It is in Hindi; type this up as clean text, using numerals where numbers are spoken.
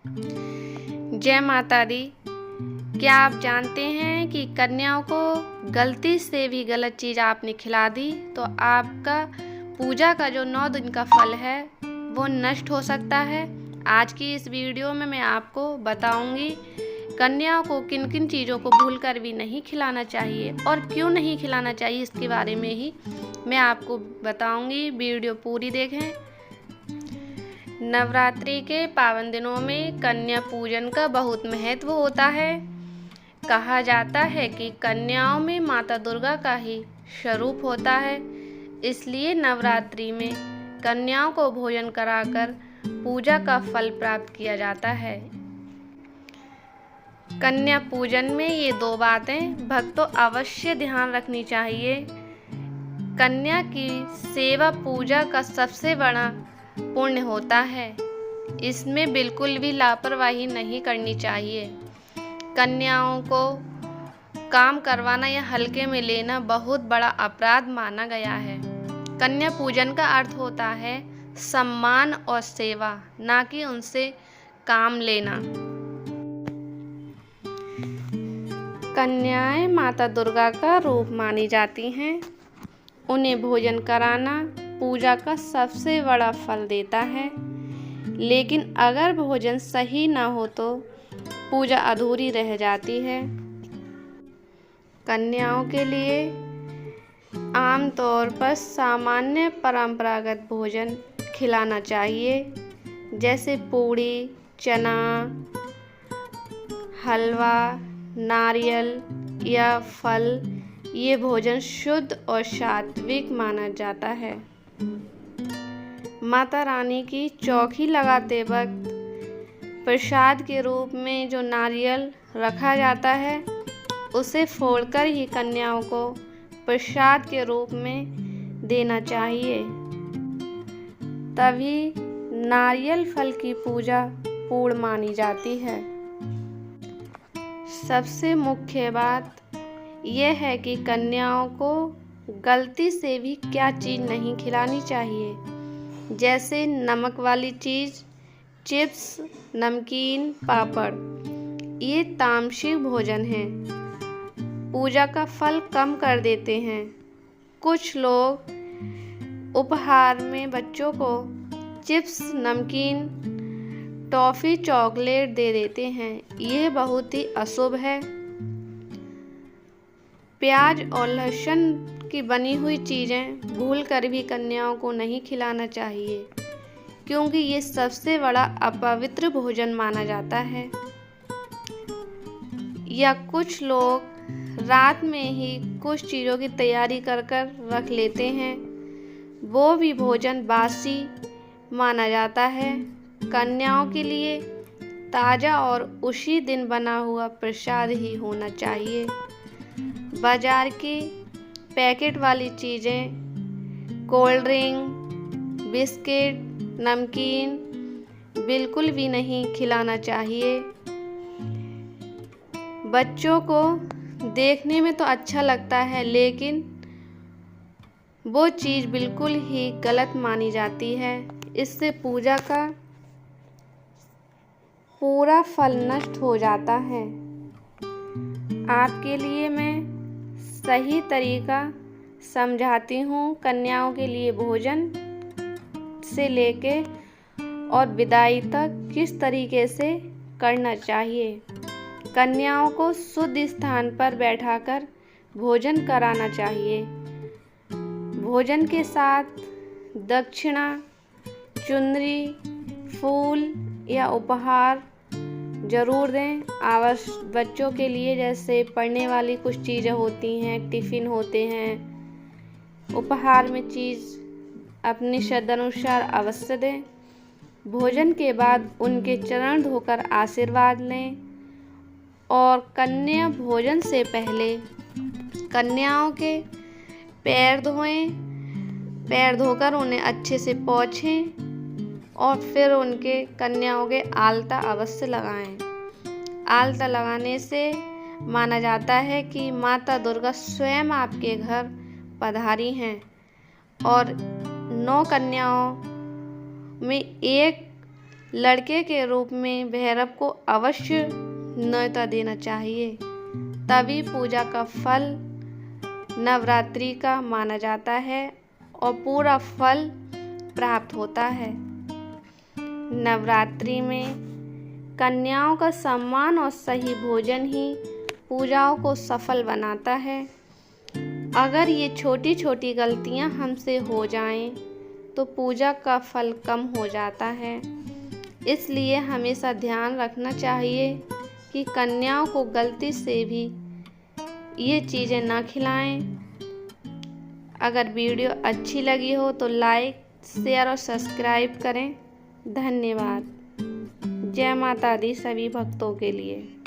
जय माता दी। क्या आप जानते हैं कि कन्याओं को गलती से भी गलत चीज़ आपने खिला दी तो आपका पूजा का जो 9 दिन का फल है वो नष्ट हो सकता है। आज की इस वीडियो में मैं आपको बताऊंगी कन्याओं को किन किन चीज़ों को भूलकर भी नहीं खिलाना चाहिए और क्यों नहीं खिलाना चाहिए, इसके बारे में ही मैं आपको बताऊंगी। वीडियो पूरी देखें। नवरात्रि के पावन दिनों में कन्या पूजन का बहुत महत्व होता है। कहा जाता है कि कन्याओं में माता दुर्गा का ही स्वरूप होता है, इसलिए नवरात्रि में कन्याओं को भोजन कराकर पूजा का फल प्राप्त किया जाता है। कन्या पूजन में ये 2 बातें भक्तों अवश्य ध्यान रखनी चाहिए। कन्या की सेवा पूजा का सबसे बड़ा पुण्य होता है, इसमें बिल्कुल भी लापरवाही नहीं करनी चाहिए। कन्याओं को काम करवाना या हल्के में लेना बहुत बड़ा अपराध माना गया है। कन्या पूजन का अर्थ होता है सम्मान और सेवा, ना कि उनसे काम लेना। कन्याएं माता दुर्गा का रूप मानी जाती हैं। उन्हें भोजन कराना पूजा का सबसे बड़ा फल देता है, लेकिन अगर भोजन सही ना हो तो पूजा अधूरी रह जाती है। कन्याओं के लिए आमतौर पर सामान्य परंपरागत भोजन खिलाना चाहिए, जैसे पूड़ी, चना, हलवा, नारियल या फल। ये भोजन शुद्ध और सात्विक माना जाता है। माता रानी की चौकी लगाते वक्त प्रसाद के रूप में जो नारियल रखा जाता है, उसे फोड़कर ही कन्याओं को प्रसाद के रूप में देना चाहिए, तभी नारियल फल की पूजा पूर्ण मानी जाती है। सबसे मुख्य बात यह है कि कन्याओं को गलती से भी क्या चीज़ नहीं खिलानी चाहिए, जैसे नमक वाली चीज़, चिप्स, नमकीन, पापड़। ये तामसिक भोजन है, पूजा का फल कम कर देते हैं। कुछ लोग उपहार में बच्चों को चिप्स, नमकीन, टॉफ़ी, चॉकलेट दे देते हैं। यह बहुत ही अशुभ है। प्याज और लहसुन की बनी हुई चीज़ें भूलकर भी कन्याओं को नहीं खिलाना चाहिए, क्योंकि ये सबसे बड़ा अपवित्र भोजन माना जाता है। या कुछ लोग रात में ही कुछ चीज़ों की तैयारी कर रख लेते हैं, वो भी भोजन बासी माना जाता है। कन्याओं के लिए ताज़ा और उसी दिन बना हुआ प्रसाद ही होना चाहिए। बाजार की पैकेट वाली चीज़ें, कोल्ड ड्रिंक, बिस्किट, नमकीन बिल्कुल भी नहीं खिलाना चाहिए। बच्चों को देखने में तो अच्छा लगता है, लेकिन वो चीज़ बिल्कुल ही गलत मानी जाती है। इससे पूजा का पूरा फल नष्ट हो जाता है। आपके लिए मैं सही तरीका समझाती हूँ। कन्याओं के लिए भोजन से लेके और विदाई तक किस तरीके से करना चाहिए। कन्याओं को शुद्ध स्थान पर बैठाकर भोजन कराना चाहिए। भोजन के साथ दक्षिणा, चुनरी, फूल या उपहार ज़रूर दें। बच्चों के लिए जैसे पढ़ने वाली कुछ चीज़ें होती हैं, टिफ़िन होते हैं, उपहार में चीज़ अपनी श्रद्धानुसार अवश्य दें। भोजन के बाद उनके चरण धोकर आशीर्वाद लें और कन्या भोजन से पहले कन्याओं के पैर धोएं। पैर धोकर उन्हें अच्छे से पोंछें और फिर उनके कन्याओं के आलता अवश्य लगाएं। आलता लगाने से माना जाता है कि माता दुर्गा स्वयं आपके घर पधारी हैं और 9 कन्याओं में एक लड़के के रूप में भैरव को अवश्य न्योता देना चाहिए, तभी पूजा का फल नवरात्रि का माना जाता है और पूरा फल प्राप्त होता है। नवरात्रि में कन्याओं का सम्मान और सही भोजन ही पूजाओं को सफल बनाता है। अगर ये छोटी छोटी गलतियां हमसे हो जाएं, तो पूजा का फल कम हो जाता है। इसलिए हमेशा ध्यान रखना चाहिए कि कन्याओं को गलती से भी ये चीज़ें ना खिलाएं। अगर वीडियो अच्छी लगी हो तो लाइक, शेयर और सब्सक्राइब करें। धन्यवाद। जय माता दी सभी भक्तों के लिए।